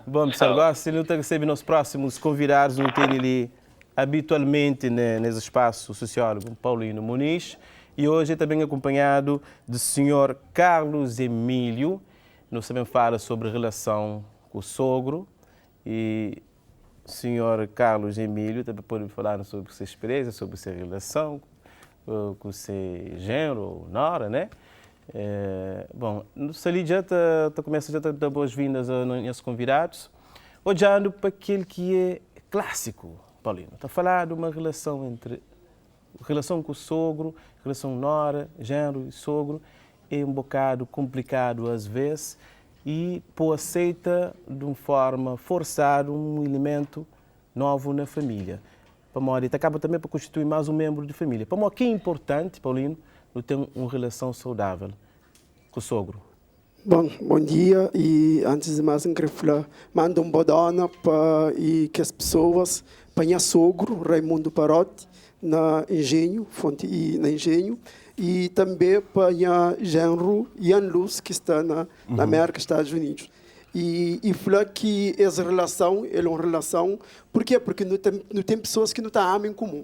Bom, pessoal, agora se não recebe nos próximos convidados, não tem ali habitualmente nesse espaço sociólogo Paulino Muniz, e hoje é também acompanhado do senhor Carlos Emílio. Nós também fala sobre relação com o sogro, e o senhor Carlos Emílio também pode falar sobre sua experiência, sobre sua relação com seu genro ou nora, né? Bom, no Sali já começa a dar boas-vindas aos nossos convidados, olhando para aquele que é clássico, Paulino. Está a falar de uma relação com o sogro, relação nora, genro e sogro, é um bocado complicado às vezes e aceita de uma forma forçada um elemento novo na família. Para mim, acaba também por constituir mais um membro de família. Para mim, o que é importante, Paulino, não ter uma relação saudável com o sogro. Bom dia, e antes de mais, eu queria falar, mando boa dona para que as pessoas, para o sogro, Raimundo Parotti, na Engenho, e também para o genro Ian Luz, que está na América, Estados Unidos. E falar que essa relação é uma relação, por quê? Porque não tem pessoas que não têm alma em comum.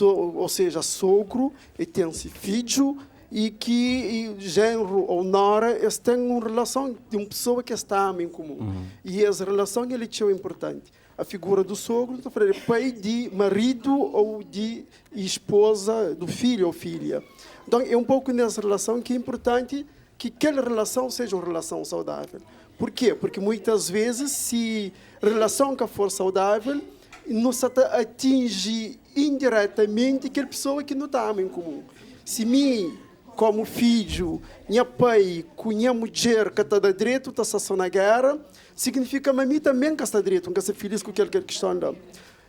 Ou seja, sogro e tem filho, e que genro ou nora, eles têm uma relação de uma pessoa que está em comum. E essa relação é importante. A figura do sogro, pai de marido ou de esposa do filho ou filha. Então, é um pouco nessa relação que é importante que aquela relação seja uma relação saudável. Por quê? Porque muitas vezes, se a relação que for saudável, não se atinge indiretamente aquela pessoa que não está em comum. Se mim, como filho, minha pai, com minha mulher que está da direito, está só na guerra, significa que a mim também que está direito, que está feliz com aquela questão.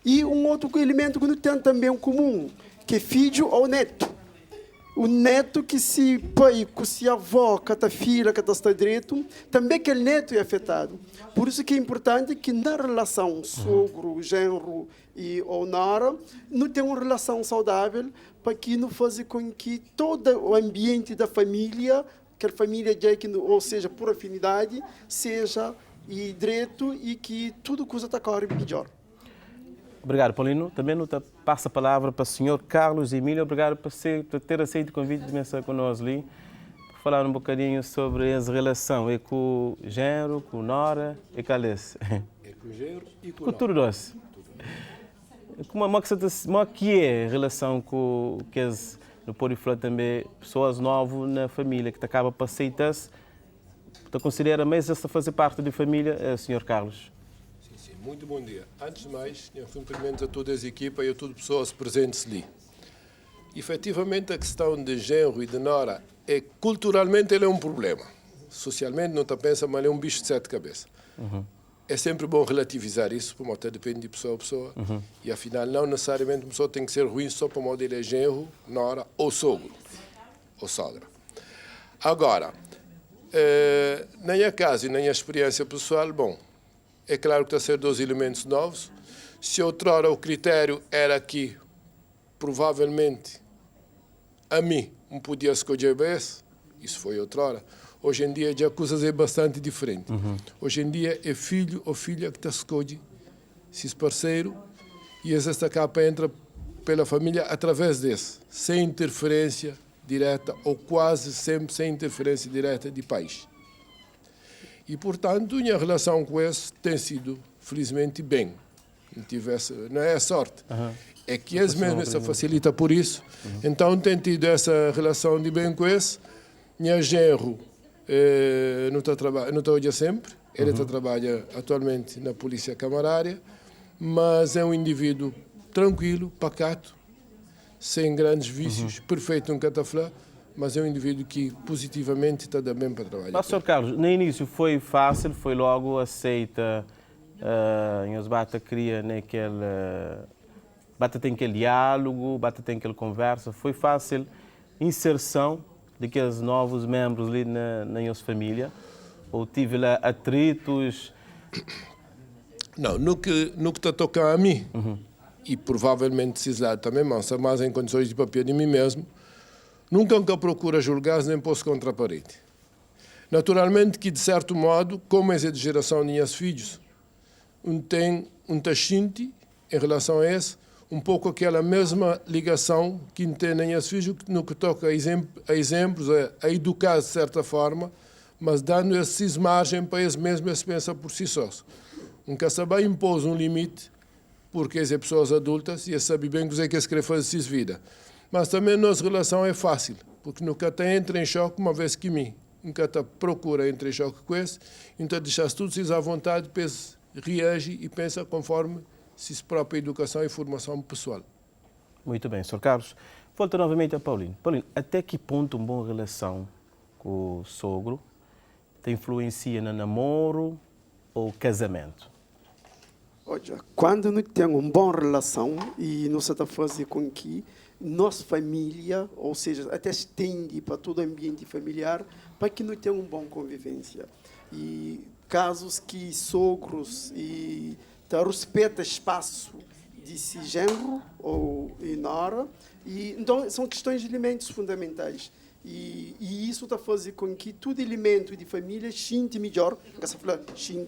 E um outro elemento que não tem também em comum, que é filho ou neto. O neto que se pai, que se avó, que está filha, que está direito, também aquele neto é afetado. Por isso que é importante que na relação sogro, genro ou nora, não tenha uma relação saudável, para que não faça com que todo o ambiente da família, aquela família, ou seja, por afinidade, seja direito e que tudo coisa está correndo melhor. Obrigado, Paulino. Também não passa a palavra para o senhor Carlos Emílio. Obrigado por ter aceito o convite de começar conosco ali, para falar um bocadinho sobre essa relação com o genro, com o nora e com a Alice. É com o genro e com o nora. Tudo doce. Como que é a relação com que não pode falar também pessoas novas na família que acaba por aceitar-se, que considera mesmo essa fazer parte da família, senhor Carlos? Sim, muito bom dia. Antes de mais, cumprimentos a toda a equipa e a todas as pessoas presentes ali. Efetivamente, a questão de genro e de nora culturalmente ele é um problema. Socialmente não está pensando, mas é um bicho de sete cabeças. É sempre bom relativizar isso, porque até depende de pessoa a pessoa. E afinal, não necessariamente uma pessoa tem que ser ruim só para modo ele é genro, nora ou sogro, ou sogra. Agora, na minha casa e na minha experiência pessoal, bom, é claro que está a ser dois elementos novos. Se outrora o critério era que, provavelmente, a mim não podia escolher bem, isso foi outrora. Hoje em dia, a coisa é bastante diferente. Hoje em dia, é filho ou filha que te escolhe esse parceiro e essa capa entra pela família através desse, sem interferência direta ou quase sempre sem interferência direta de pais. E, portanto, a minha relação com esse tem sido, felizmente, bem. Não é a sorte. É que eles mesmos se facilita por isso. Então, tem tido essa relação de bem com esse. Minha genro não está hoje sempre. Ele trabalha atualmente na Polícia Camarária, mas é um indivíduo tranquilo, pacato, sem grandes vícios, perfeito no cataflã, mas é um indivíduo que positivamente está bem para trabalhar. Mas, Sr. Carlos, no início foi fácil, foi logo aceita, em os bata cria naquele, bata tem aquele diálogo, bata tem aquela conversa, foi fácil inserção daqueles novos membros ali na nossa família? Ou tive lá atritos? Não, no que está tocando a mim, e provavelmente se lá também, mas em condições de papel de mim mesmo, nunca procura julgar nem posso contra a parede. Naturalmente que, de certo modo, como é de geração de meus filhos, tem tachinti em relação a esse, um pouco aquela mesma ligação que tem em meus filhos no que toca a exemplos, a educar de certa forma, mas dando esses margem para eles mesmos pensar por si sós. Nunca sabe impor um limite, porque são pessoas adultas e sabem bem o que eles querem fazer de vida. Mas também a nossa relação é fácil, porque nunca entra em choque uma vez que mim. Nunca procura entrar em choque com esse, então deixar tudo à vontade, depois reage e pensa conforme sua própria educação e formação pessoal. Muito bem, Sr. Carlos. Volto novamente a Paulino. Paulino, até que ponto uma boa relação com o sogro te influencia no namoro ou casamento? Olha, quando nós temos uma boa relação e nós estamos fazendo com que nossa família, ou seja, até estende para todo o ambiente familiar, para que nós tenhamos uma boa convivência. E casos que sogros e respeitam espaço de si genro ou nora, e então são questões de elementos fundamentais. E isso está fazendo com que todo elemento de família sinta melhor,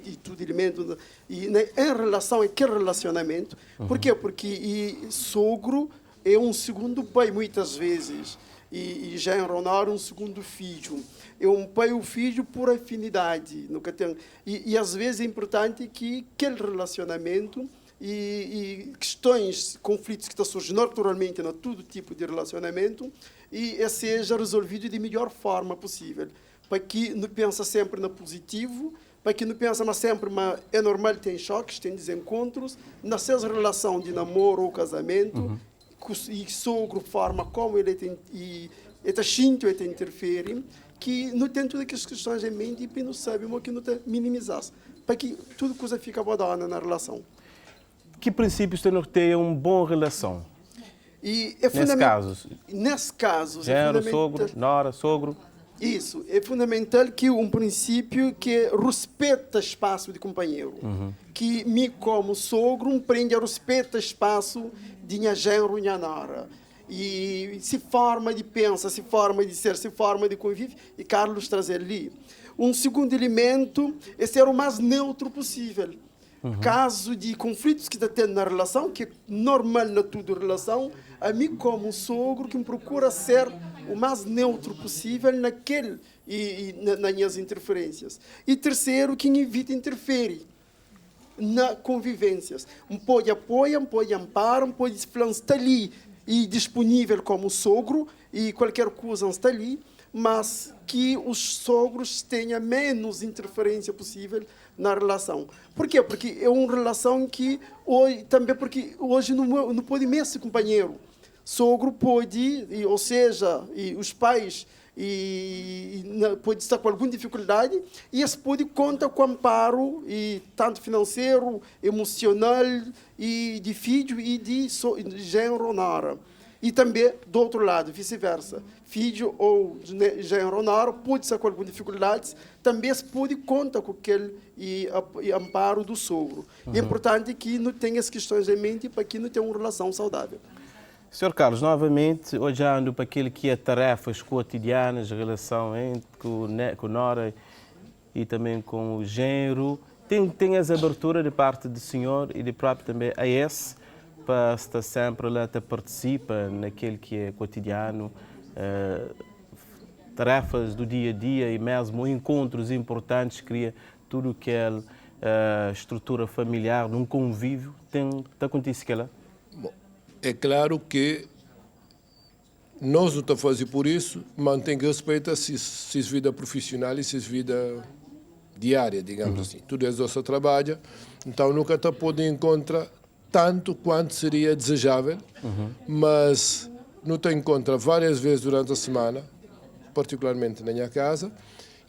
e todo elemento e em relação a aquele relacionamento. Por quê? Porque sogro é um segundo pai muitas vezes e genro ou nora um segundo filho. É um pai e um filho por afinidade. Nunca tem, e às vezes é importante que aquele relacionamento e questões, conflitos que estão surgindo naturalmente em todo tipo de relacionamento e seja resolvido de melhor forma possível. Para que não pensa sempre no positivo, para que não pensa mas sempre mas é normal tem choques, tem desencontros, nessa relação de namoro ou casamento, e sogro forma como ele tem e está sinto e interfere, que não tem todas as questões em mente e não sabe o que não te minimizar, para que tudo coisa fica boa na relação. Que princípios tem que ter uma boa relação? E nesse caso, genro, sogro, nora, sogro. Isso, é fundamental que um princípio que respeita o espaço de companheiro. Que me como sogro aprende a respeitar o espaço de minha genro e minha nora. E se forma de pensar, se forma de ser, se forma de conviver, e Carlos trazer ali. Um segundo elemento é ser o mais neutro possível. Caso de conflitos que está tendo na relação, que é normal na toda relação, a mim como sogro que me procura ser o mais neutro possível naquele nas minhas interferências. E terceiro, que evita interferir na convivências. Pode apoiar, pode amparar, pode estar ali e disponível como sogro e qualquer coisa está ali, mas que os sogros tenham menos interferência possível na relação. Por quê? Porque é uma relação que hoje também porque hoje não pode mesmo companheiro. Sogro pode, ou seja, e os pais pode estar com alguma dificuldade e eles podem contar com amparo e tanto financeiro, emocional e de filho e de genro ou nora. E também, do outro lado, vice-versa. Filho ou genro ou nora pode estar com alguma dificuldade, também se pode contar com aquele amparo do sogro. É importante que não tenha as questões em mente para que não tenha uma relação saudável. Sr. Carlos, novamente, olhando para aquilo que é tarefas cotidianas, relação com o nora e também com o genro, tem essa abertura de parte do senhor e de próprio também a esse, para estar sempre lá, participa naquele que é cotidiano, tarefas do dia a dia e mesmo encontros importantes, cria tudo o que é estrutura familiar, num convívio, está acontecendo que lá? Bom, é claro que nós não estamos fazendo por isso, mantém que respeita sua vida profissional e sua vida diária, digamos assim. Tudo é nosso trabalho, então nunca está pode encontrar tanto quanto seria desejável, mas não te encontra várias vezes durante a semana, particularmente na minha casa,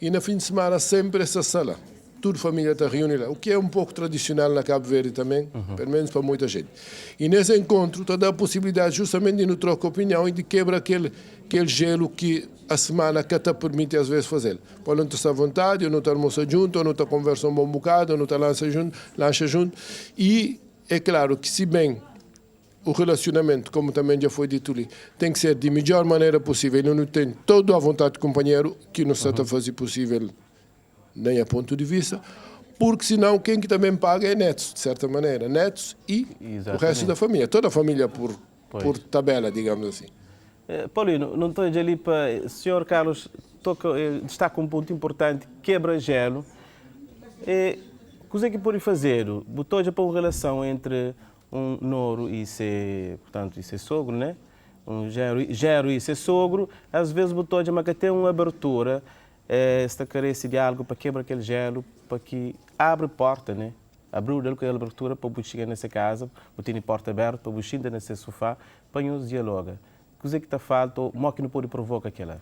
e no fim de semana sempre essa sala. Toda a família está reunida, o que é um pouco tradicional na Cabo Verde também, pelo menos para muita gente. E nesse encontro está dá a possibilidade justamente de nos trocar opinião e de quebrar aquele gelo que a semana que te permite às vezes fazer. Pode não estar à vontade, ou não estar almoçando junto, ou não estar conversando um bom bocado, ou não estar lancha junto. E é claro que se bem o relacionamento, como também já foi dito ali, tem que ser de melhor maneira possível e não tem toda a vontade do companheiro que não está a fazer possível nem a ponto de vista, porque senão quem que também paga é netos, de certa maneira, netos e o resto da família, toda a família por tabela, digamos assim. Paulino, não estou ali para... O senhor Carlos destaca um ponto importante, quebra-gelo. O que é que pode fazer? Botou já para uma relação entre um noro e ser, portanto, e ser sogro, né? Um genro e ser sogro, às vezes botou já ter uma abertura, esta carência de algo para quebrar aquele gelo, para que abre porta, né? Abriu aquela abertura para você chegar nessa casa, botar a porta aberta, para você sentar nesse sofá, para nos dialogar. O que é que está falta, ou que não pode provocar aquela?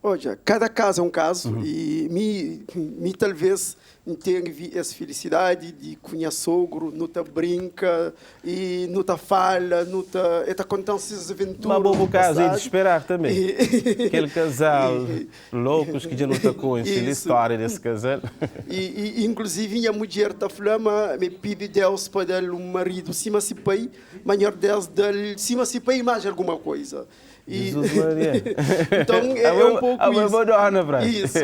Olha, cada caso é um caso e me talvez tenha essa felicidade de conhecer sogro, não tá brinca e não tá fala, não tá contando essas aventuras. Mas bom caso é de esperar também. Aquele casal loucos que já não está conhecendo a história desse casal. E inclusive a mulher está falando, me pede Deus para dar um marido cima se pai, maior Deus dar cima se pai mais alguma coisa. Jesus Maria. Então é um pouco isso.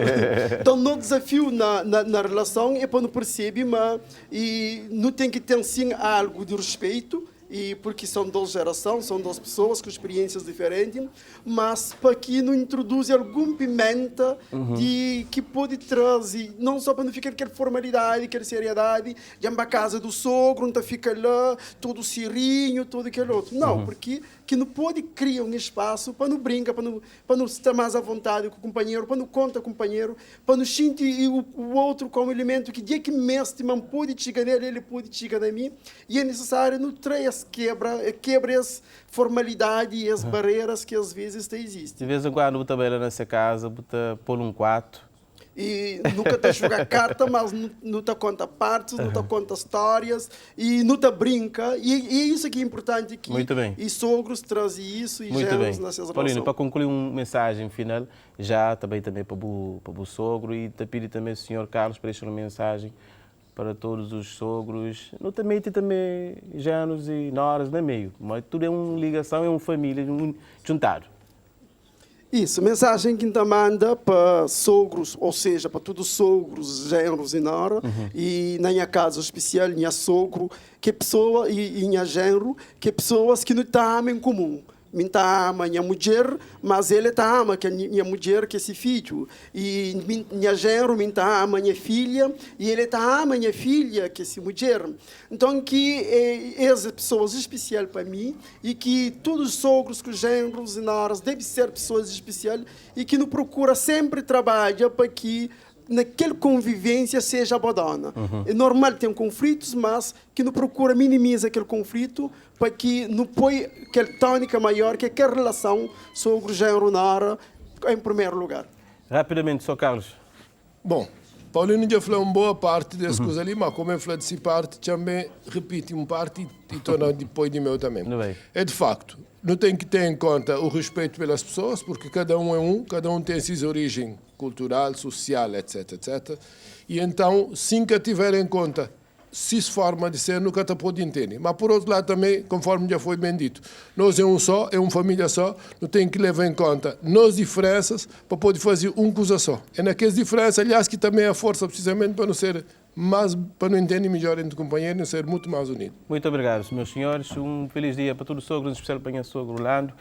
Então no desafio na relação é para não perceber, mas e não tem que ter sim algo de respeito. E porque são duas gerações, são duas pessoas com experiências diferentes, mas para que não introduz algum pimenta que pode trazer, não só para não ficar aquela formalidade, aquela seriedade, de ir para a casa do sogro, não fica lá, todo sirinho, todo aquele outro. Não, porque que não pode criar um espaço para não brincar, para não estar mais à vontade com o companheiro, para não contar com o companheiro, para não sentir o outro como elemento que dia que mestre não pode chegar nele, ele pode chegar em mim, e é necessário não trazer quebra as formalidades e as barreiras que às vezes existem. De vez em quando, você vai lá nessa casa, você pôr um quarto. E nunca está jogar carta, mas não está conta partes, não está conta histórias e não está brinca. E é isso que é importante aqui. Muito bem. E sogros trazem isso e muito genros bem. nessas Paulino, relações. para concluir uma mensagem final, já também para o sogro e te pedir também ao senhor Carlos para deixar uma mensagem para todos os sogros, não também tem também genros e noras no meio, mas tudo é uma ligação, é uma família, juntado. Isso, mensagem que ainda manda para sogros, ou seja, para todos os sogros, genros e nora, e na minha casa especial, minha sogro, que é pessoa, e minha genro, que é pessoas que não estão em comum. Me ama minha mulher, mas ele ama que minha mulher que é esse filho. E minha genro me ama minha filha, e ele ama minha filha que é essa mulher. Então que essa pessoas especial para mim e que todos os sogros, os genros e noras devem ser pessoas especiais e que não procura sempre trabalhar para que naquela convivência seja abandona. É normal ter conflitos, mas que não procura minimizar aquele conflito para que não põe aquela tônica maior que aquela relação sogro, genro, nora em primeiro lugar. Rapidamente, Sr. Carlos. Bom, Paulino já falou uma boa parte das coisas ali, mas como eu falei dessa parte, também repite uma parte e torna depois de meu também. É de facto, não tem que ter em conta o respeito pelas pessoas, porque cada um é cada um tem a sua origem cultural, social, etc, etc. E então, sim que tiver em conta se forma de ser, nunca te pode entender. Mas, por outro lado, também, conforme já foi bem dito, nós é um só, é uma família só, não tem que levar em conta nas diferenças para poder fazer uma coisa só. É naquelas diferenças, aliás, que também é a força, precisamente, para não ser mais, para não entender melhor entre companheiros, não ser muito mais unido. Muito obrigado, meus senhores. Um feliz dia para todos os sogros, em especial para a minha sogra Orlando.